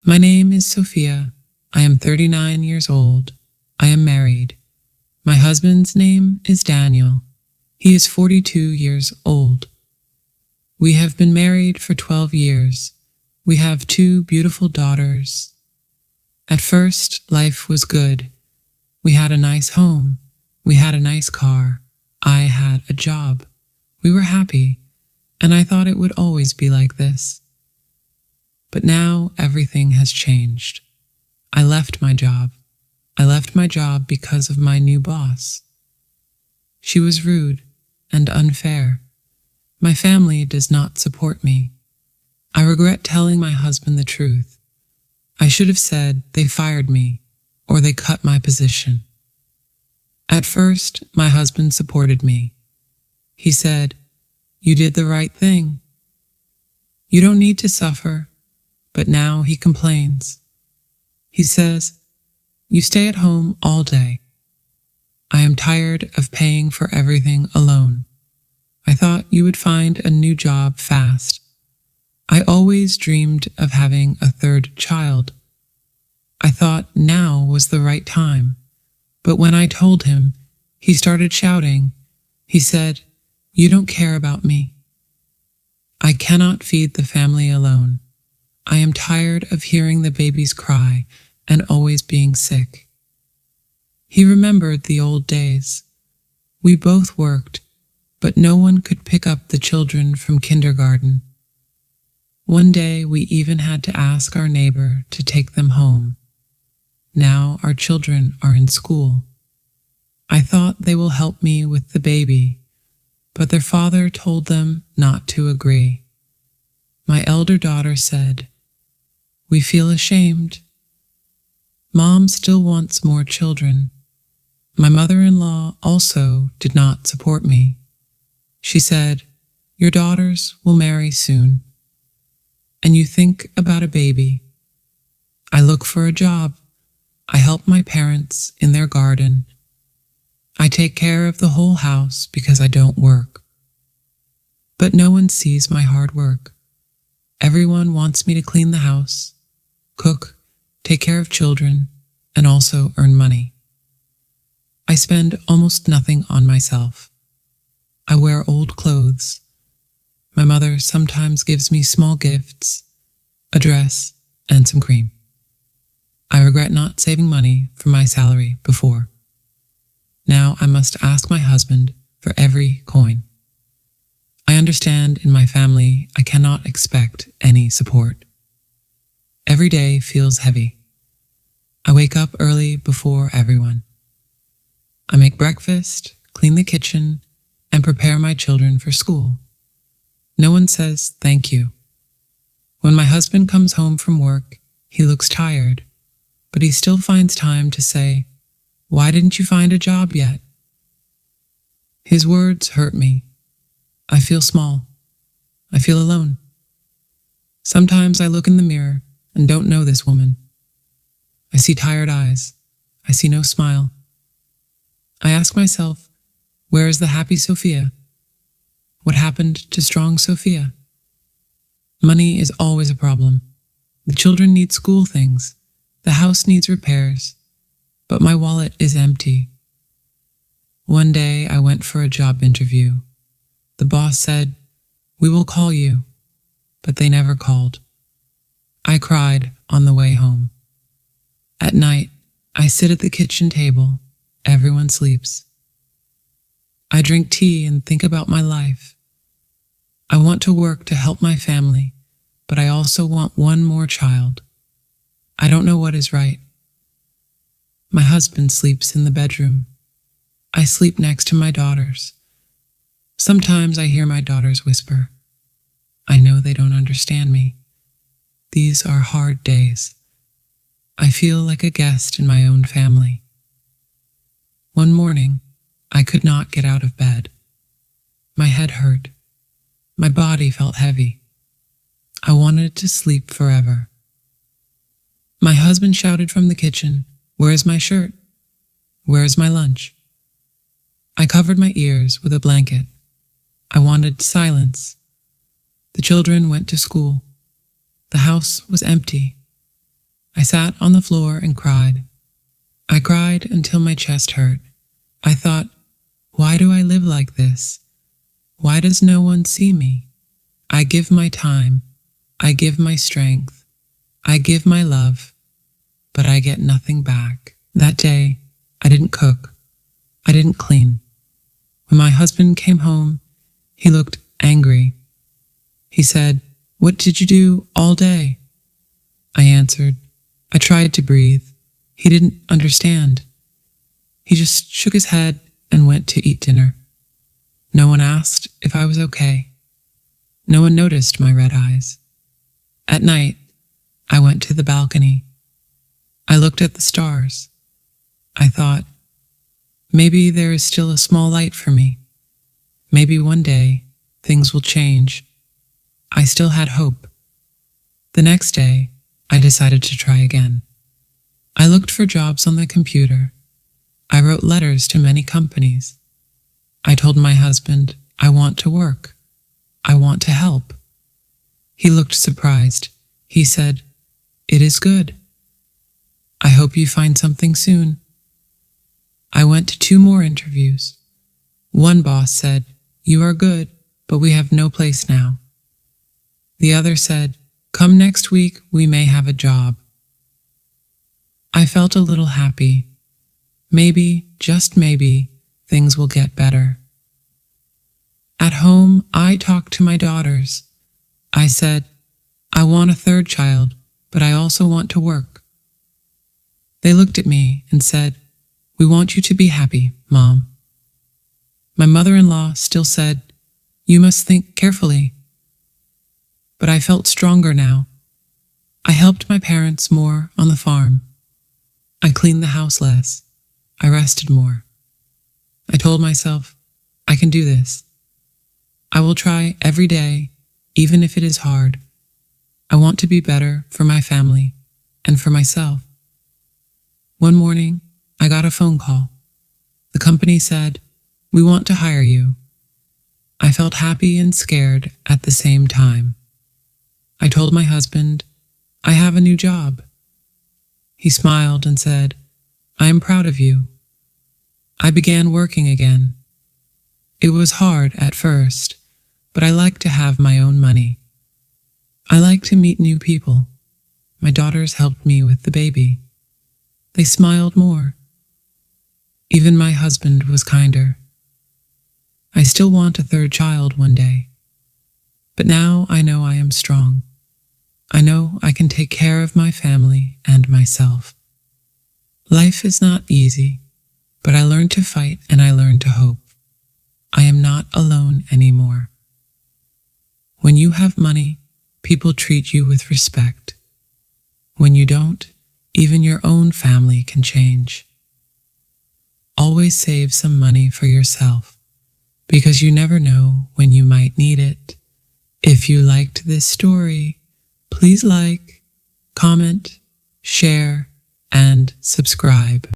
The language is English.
My name is Sophia. I am 39 years old. I am married. My husband's name is Daniel. He is 42 years old. We have been married for 12 years. We have 2 beautiful daughters. At first, life was good. We had a nice home. We had a nice car. I had a job. We were happy, and I thought it would always be like this. But now everything has changed. I left my job. I left my job because of my new boss. She was rude and unfair. My family does not support me. I regret telling my husband the truth. I should have said they fired me or they cut my position. At first, my husband supported me. He said, "You did the right thing. You don't need to suffer." But now he complains. He says, "You stay at home all day. I am tired of paying for everything alone. I thought you would find a new job fast. I always dreamed of having a 3rd child. I thought now was the right time. But when I told him, he started shouting. He said, 'You don't care about me.' I cannot feed the family alone. I am tired of hearing the babies cry and always being sick." He remembered the old days. We both worked, but no one could pick up the children from kindergarten. One day we even had to ask our neighbor to take them home. Now our children are in school. I thought they will help me with the baby, but their father told them not to agree. My elder daughter said, "We feel ashamed." Mom still wants more children. My mother-in-law also did not support me. She said, "Your daughters will marry soon, and you think about a baby." I look for a job. I help my parents in their garden. I take care of the whole house because I don't work. But no one sees my hard work. Everyone wants me to clean the house, cook, take care of children, and also earn money. I spend almost nothing on myself. I wear old clothes. My mother sometimes gives me small gifts, a dress, and some cream. I regret not saving money from my salary before. Now I must ask my husband for every coin. I understand in my family I cannot expect any support. Every day feels heavy. I wake up early before everyone. I make breakfast, clean the kitchen, and prepare my children for school. No one says thank you. When my husband comes home from work, he looks tired, but he still finds time to say, "Why didn't you find a job yet?" His words hurt me. I feel small. I feel alone. Sometimes I look in the mirror and don't know this woman. I see tired eyes. I see no smile. I ask myself, where is the happy Sophia? What happened to strong Sophia? Money is always a problem. The children need school things. The house needs repairs. But my wallet is empty. One day I went for a job interview. The boss said, "We will call you," but they never called. I cried on the way home. At night, I sit at the kitchen table. Everyone sleeps. I drink tea and think about my life. I want to work to help my family, but I also want one more child. I don't know what is right. My husband sleeps in the bedroom. I sleep next to my daughters. Sometimes I hear my daughters whisper. I know they don't understand me. These are hard days. I feel like a guest in my own family. One morning, I could not get out of bed. My head hurt. My body felt heavy. I wanted to sleep forever. My husband shouted from the kitchen, "Where is my shirt? Where is my lunch?" I covered my ears with a blanket. I wanted silence. The children went to school. The house was empty. I sat on the floor and cried. I cried until my chest hurt. I thought, why do I live like this? Why does no one see me? I give my time. I give my strength. I give my love, but I get nothing back. That day, I didn't cook. I didn't clean. When my husband came home, he looked angry. He said, "What did you do all day?" I answered, "I tried to breathe." He didn't understand. He just shook his head and went to eat dinner. No one asked if I was okay. No one noticed my red eyes. At night, I went to the balcony. I looked at the stars. I thought, maybe there is still a small light for me. Maybe one day things will change. I still had hope. The next day, I decided to try again. I looked for jobs on the computer. I wrote letters to many companies. I told my husband, I want to work. I want to help. He looked surprised. He said, "It is good. I hope you find something soon." I went to 2 more interviews. One boss said, "You are good, but we have no place now." The other said, "Come next week, we may have a job." I felt a little happy. Maybe, just maybe, things will get better. At home, I talked to my daughters. I said, I want a 3rd child, but I also want to work. They looked at me and said, "We want you to be happy, Mom." My mother-in-law still said, "You must think carefully." But I felt stronger now. I helped my parents more on the farm. I cleaned the house less. I rested more. I told myself, I can do this. I will try every day, even if it is hard. I want to be better for my family and for myself. One morning, I got a phone call. The company said, "We want to hire you." I felt happy and scared at the same time. I told my husband, "I have a new job." He smiled and said, "I am proud of you." I began working again. It was hard at first, but I like to have my own money. I like to meet new people. My daughters helped me with the baby. They smiled more. Even my husband was kinder. I still want a 3rd child one day. But now I know I am strong. I know I can take care of my family and myself. Life is not easy, but I learned to fight and I learned to hope. I am not alone anymore. When you have money, people treat you with respect. When you don't, even your own family can change. Always save some money for yourself, because you never know when you might need it. If you liked this story, please like, comment, share, and subscribe.